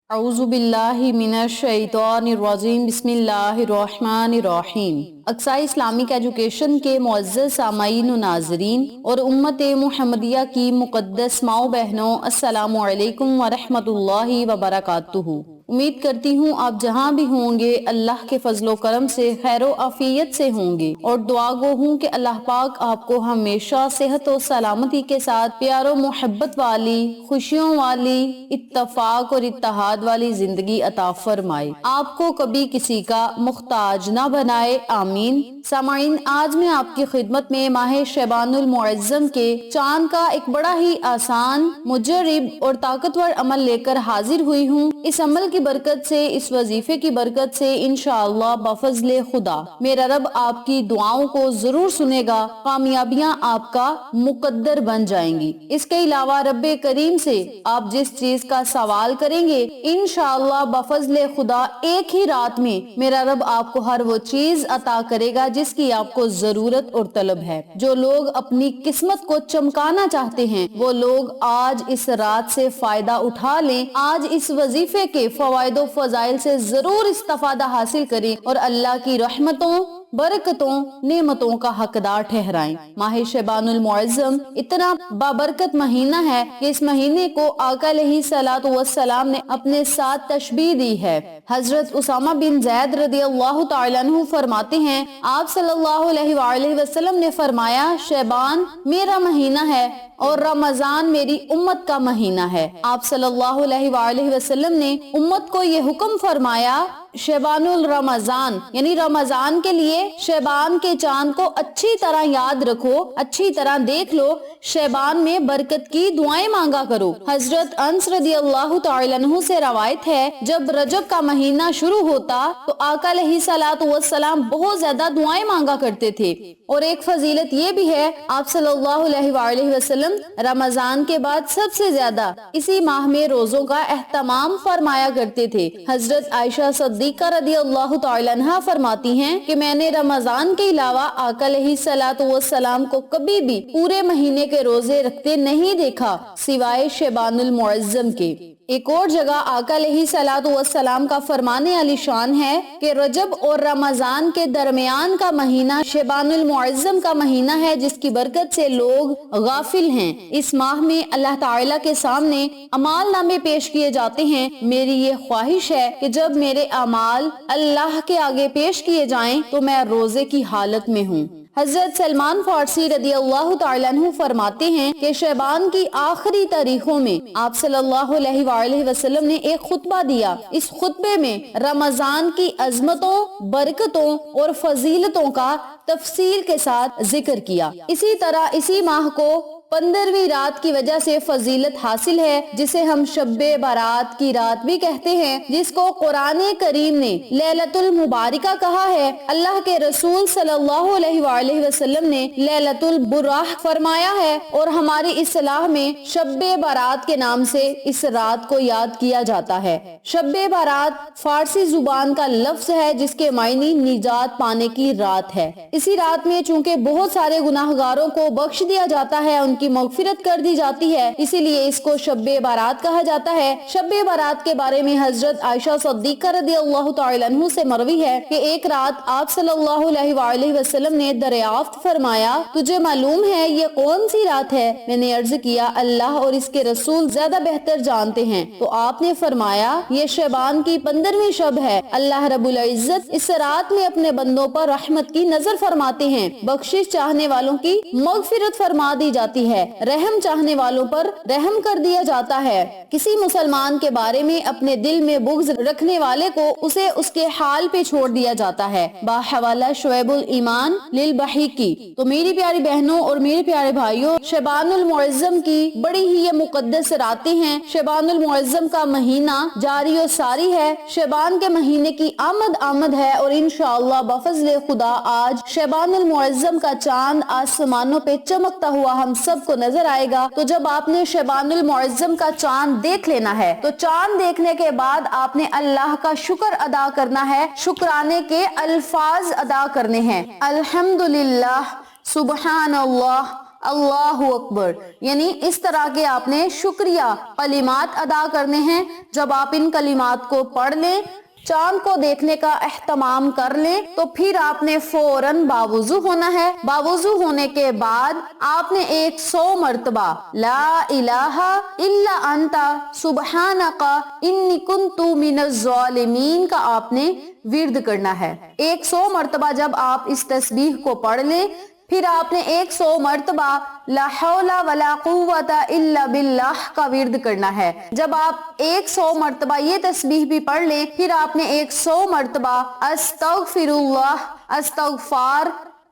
अऊज़ु बिल्लाहि मिनश शैतानिर रजीम बिस्मिल्लाहिर रहमानिर रहीम। Aqsa Islamic education के मुअज़्ज़ज़ सामाईन व नाज़रीन और उम्मत मुहम्मदिया की मुक़द्दस माओ बहनों, अस्सलामु अलैकुम व रहमतुल्लाहि व बरकातुहू। उम्मीद करती हूँ आप जहाँ भी होंगे अल्लाह के फजलो करम से खैरो आफियत से होंगे और दुआ गो हूँ कि अल्लाह पाक आपको हमेशा सेहत और सलामती के साथ प्यारो मोहब्बत वाली, खुशियों वाली, इत्तफाक और इत्तेहाद वाली जिंदगी अता फरमाए, आपको कभी किसी का मुख्ताज ना बनाए, आमीन। सामाइन, आज मैं आपकी खिदमत में माह शबानुल मुअज़्ज़म के चांद का एक बड़ा ही आसान, मुजर्रिब और ताकतवर अमल लेकर हाजिर हुई हूँ। इस अमल की बरकत से, इस वजीफे की बरकत से इंशाअल्लाह बफज़ले खुदा मेरा रब आपकी दुआओं को जरूर सुनेगा, कामयाबियां आपका मुकद्दर बन जाएंगी। इसके अलावा रब्बे करीम से आप जिस चीज का सवाल करेंगे इंशाअल्लाह बफज़ले खुदा एक ही रात में मेरा रब आपको हर वो चीज अता करेगा जिसकी आपको जरूरत और तलब है। जो लोग अपनी किस्मत को चमकाना चाहते हैं वो लोग आज इस रात से फायदा उठा लें, आज इस वजीफे के फवायदो फजाइल से जरूर इस्तिफादा हासिल करें और अल्लाह की रहमतों, बरकतों, नेमतों का हकदार ठहराएं। माह शबानुल मुअज़्ज़म इतना बाबरकत महीना है कि इस महीने को आका अलैहिस्सलातु वस्सलाम ने अपने साथ तशबीह दी है। हजरत उसामा बिन ज़ैद रदियल्लाहु तआला अन्हु फरमाते हैं, आप सल्लल्लाहु अलैहि वसल्लम ने फरमाया, शबान मेरा महीना है और रमजान मेरी उम्मत का महीना है। आप सल्लल्लाहु अलैहि वसल्लम ने उम्मत को ये हुक्म फरमाया, शबानुल रमजान यानी रमजान के लिए शबान के चांद को अच्छी तरह याद रखो, अच्छी तरह देख लो, शबान में बरकत की दुआएं मांगा करो। हजरत अनस रदियल्लाहु तआला अन्हु से रवायत है, जब रजब का महीना शुरू होता तो आका अलैहिस्सलातु वस्सलाम बहुत ज्यादा दुआएं मांगा करते थे। और एक फजीलत ये भी है, आप सल्लल्लाहु अलैहि वसल्लम रमजान के बाद सबसे ज्यादा इसी माह में रोजों का एहतमाम फरमाया करते थे। हजरत आयशा सिद्दीका रदियल्लाहु तआला अन्हा फरमाती हैं कि मैंने रमजान के अलावा आका अलैहिस्सलातु वस्सलाम को कभी भी पूरे महीने के रोजे रखते नहीं देखा सिवाय शबानुल मुअज़्ज़म के। एक और जगह आका अलैहिस्सलातु वस्सलाम का फरमाने आलीशान है कि रजब और रमजान के दरमियान का महीना शबानुल मुअज़्ज़म का महीना है जिसकी बरकत से लोग गाफिल हैं। इस माह में अल्लाह ताला के सामने अमाल नामे पेश किए जाते हैं। मेरी ये ख्वाहिश है कि जब मेरे अमाल अल्लाह के आगे पेश किए जाएं तो मैं रोजे की हालत में हूँ। हजरत सलमान फारसी रदियल्लाहु तआला अन्हु फरमाते हैं कि शबान की आखिरी तारीखों में आप सल्लल्लाहु अलैहि वसल्लम ने एक खुतबा दिया। इस खुतबे में रमजान की अजमतों, बरकतों और फजीलतों का तफसील के साथ जिक्र किया। इसी तरह इसी माह को 15वीं रात की वजह से फजीलत हासिल है, जिसे हम शब्बे बारात की रात भी कहते हैं, जिसको कुरान करीम ने लैलतुल मुबारका कहा है। अल्लाह के रसूल सल्लल्लाहु अलैहि वसल्लम ने लैलतुल बुराह फरमाया है और हमारी इस्लाह में शब्बे बारात के नाम से इस रात को याद किया जाता है। शब्बे बारात फारसी जुबान का लफ्ज है जिसके मायने निजात पाने की रात है। इसी रात में चूंकि बहुत सारे गुनाहगारों को बख्श दिया जाता है, उनकी मगफिरत कर दी जाती है, इसीलिए इसको शब्बे बारात कहा जाता है। शब्बे बारात के बारे में हजरत आयशा सिद्दीका रदियल्लाहु तआला अन्हु से मरवी है कि एक रात आप सल्लल्लाहु अलैहि वसल्लम ने दरियाफ्त फरमाया, तुझे मालूम है ये कौन सी रात है? मैंने अर्ज किया, अल्लाह और इसके रसूल ज्यादा बेहतर जानते हैं। तो आपने फरमाया, ये शबान की 15वीं शब है। अल्लाह रब्बुल इज्जत इस रात में अपने बंदों पर रहमत की नजर फरमाते हैं, बख्शिश चाहने वालों की मगफिरत फरमा दी जाती है, रहम चाहने वालों पर रहम कर दिया जाता है। किसी मुसलमान के बारे में अपने दिल में बुग़्ज़ रखने वाले को उसे उसके हाल पे छोड़ दिया जाता है। बाहवाला शुएबुल ईमान लिल बहीकी। तो मेरी प्यारी बहनों और मेरे प्यारे भाइयों, शबानुल मुअज़्ज़म की बड़ी ही ये मुकद्दस रातें हैं। शबानुल मुअज़्ज़म का महीना जारी और सारी है। शबान के महीने की आमद है और इंशाअल्लाह बफज़्ल खुदा आज शबानुल मुअज़्ज़म का चांद आसमानों पे चमकता हुआ हम सबको नजर आएगा। तो जब आपने शबानुल मुअज़्ज़म का चांद देख लेना है तो चांद देखने के बाद आपने अल्लाह का शुक्र अदा करना है, शुक्राने के अल्फाज अदा करने हैं। अल्हम्दुलिल्लाह, सुबहानल्लाह, اللہ اکبر، یعنی اس طرح کے آپ نے شکریہ کلمات ادا کرنے ہیں۔ جب آپ ان کلمات کو پڑھ لیں، چاند کو دیکھنے کا اہتمام کر لیں، تو پھر آپ نے فوراً باوضو ہونا ہے۔ باوضو ہونے کے بعد آپ نے 100 مرتبہ لا الہ الا انت سبحانک انی کنت من الظالمین کا آپ نے ورد کرنا ہے۔ 100 مرتبہ جب آپ اس تسبیح کو پڑھ لیں، پھر آپ نے 100 مرتبہ لا حول ولا قوت الا باللہ کا ورد کرنا ہے۔ جب آپ 100 مرتبہ یہ تسبیح بھی پڑھ لیں، پھر آپ نے 100 مرتبہ استغفر اللہ، استغفار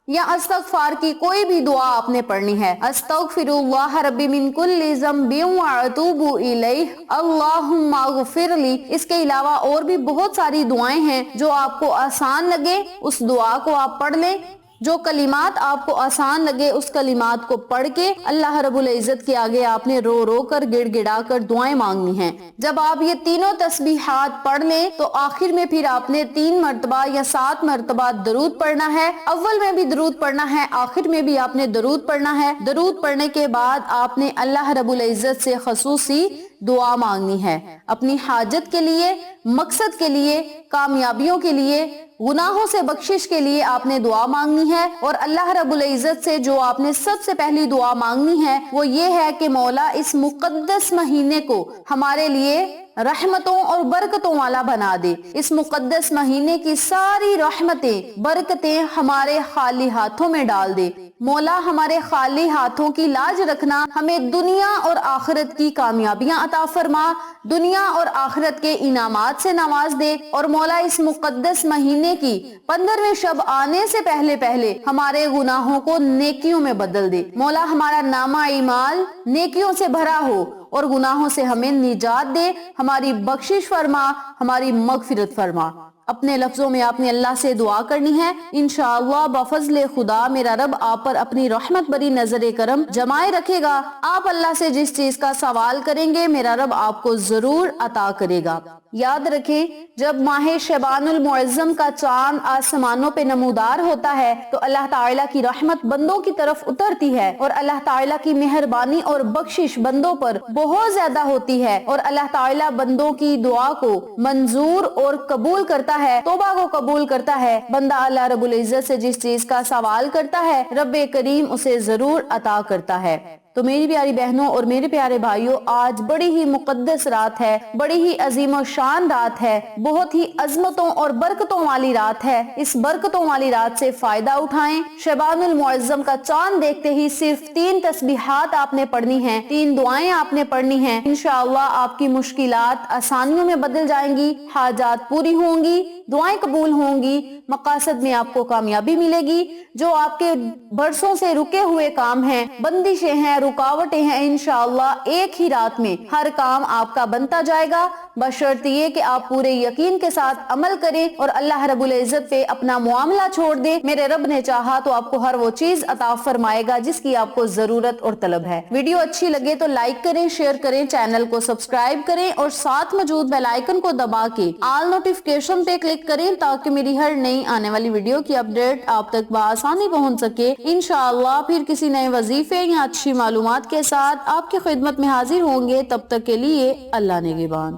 یا استغفار کی کوئی بھی دعا آپ نے پڑھنی ہے۔ استغفر اللہ ربی من کل ذنب واتوب الیہ اللہم اغفر لی۔ اس کے علاوہ اور بھی بہت ساری دعائیں ہیں، جو آپ کو آسان لگے اس دعا کو آپ پڑھ لیں۔ جو کلمات آپ کو آسان لگے اس کلمات کو پڑھ کے اللہ رب العزت کے آگے آپ نے رو رو کر گڑ گڑا کر دعائیں مانگنی ہیں۔ جب آپ یہ تینوں تسبیحات پڑھ لیں تو آخر میں پھر آپ نے 3 مرتبہ یا 7 مرتبہ درود پڑھنا ہے۔ اول میں بھی درود پڑھنا ہے، آخر میں بھی آپ نے درود پڑھنا ہے۔ درود پڑھنے کے بعد آپ نے اللہ رب العزت سے خصوصی دعا مانگنی ہے، اپنی حاجت کے لیے، مقصد کے لیے، کامیابیوں کے لیے، گناہوں سے بخشش کے لیے آپ نے دعا مانگنی ہے۔ اور اللہ رب العزت سے جو آپ نے سب سے پہلی دعا مانگنی ہے وہ یہ ہے کہ مولا اس مقدس مہینے کو ہمارے لیے رحمتوں اور برکتوں والا بنا دے۔ اس مقدس مہینے کی ساری رحمتیں، برکتیں ہمارے خالی ہاتھوں میں ڈال دے۔ مولا ہمارے خالی ہاتھوں کی لاج رکھنا، ہمیں دنیا اور آخرت کی کامیابیاں عطا فرما، دنیا اور آخرت کے انعامات سے نواز دے۔ اور مولا اس مقدس مہینے کی 15ویں شب آنے سے پہلے پہلے ہمارے گناہوں کو نیکیوں میں بدل دے۔ مولا ہمارا نامہ اعمال نیکیوں سے بھرا ہو اور گناہوں سے ہمیں نجات دے، ہماری بخشش فرما، ہماری مغفرت فرما۔ اپنے لفظوں میں آپ نے اللہ سے دعا کرنی ہے۔ انشاءاللہ بفضل خدا میرا رب آپ پر اپنی رحمت بری نظر کرم جمائے رکھے گا۔ آپ اللہ سے جس چیز کا سوال کریں گے میرا رب آپ کو ضرور عطا کرے گا۔ یاد رکھیں، جب ماہ شعبان المعظم کا چاند آسمانوں پہ نمودار ہوتا ہے تو اللہ تعالیٰ کی رحمت بندوں کی طرف اترتی ہے، اور اللہ تعالیٰ کی مہربانی اور بخشش بندوں پر بہت زیادہ ہوتی ہے، اور اللہ تعالیٰ بندوں کی دعا کو منظور اور قبول کرتا ہے، توبہ کو قبول کرتا ہے۔ بندہ اللہ رب العزت سے جس چیز کا سوال کرتا ہے رب کریم اسے ضرور عطا کرتا ہے۔ تو میری پیاری بہنوں اور میرے پیارے بھائیوں، آج بڑی ہی مقدس رات ہے، بڑی ہی عظیم و شان رات ہے، بہت ہی عظمتوں اور برکتوں والی رات ہے۔ اس برکتوں والی رات سے فائدہ اٹھائیں۔ شعبان المعظم کا چاند دیکھتے ہی صرف 3 تسبیحات آپ نے پڑھنی ہیں، 3 دعائیں آپ نے پڑھنی ہیں۔ انشاءاللہ آپ کی مشکلات آسانیوں میں بدل جائیں گی، حاجات پوری ہوں گی، دعائیں قبول ہوں گی، مقاصد میں آپ کو کامیابی ملے گی۔ جو آپ کے برسوں سے رکے ہوئے کام ہیں، بندشیں ہیں، رکاوٹیں ہیں، انشاءاللہ ایک ہی رات میں ہر کام آپ کا بنتا جائے گا، بشرط یہ کہ آپ پورے یقین کے ساتھ عمل کریں اور اللہ رب العزت پہ اپنا معاملہ چھوڑ دیں۔ میرے رب نے چاہا تو آپ کو ہر وہ چیز عطا فرمائے گا جس کی آپ کو ضرورت اور طلب ہے۔ ویڈیو اچھی لگے تو لائک کریں، شیئر کریں، چینل کو سبسکرائب کریں اور ساتھ موجود بیل آئیکن کو دبا کے آل نوٹیفکیشن پہ کلک کریں تاکہ میری ہر نئی آنے والی ویڈیو کی اپڈیٹ آپ تک بآسانی پہنچ سکے۔ انشاءاللہ پھر کسی نئے وظیفے یا اچھی معلومات کے ساتھ آپ کی خدمت میں حاضر ہوں گے۔ تب تک کے لیے اللہ نگہبان۔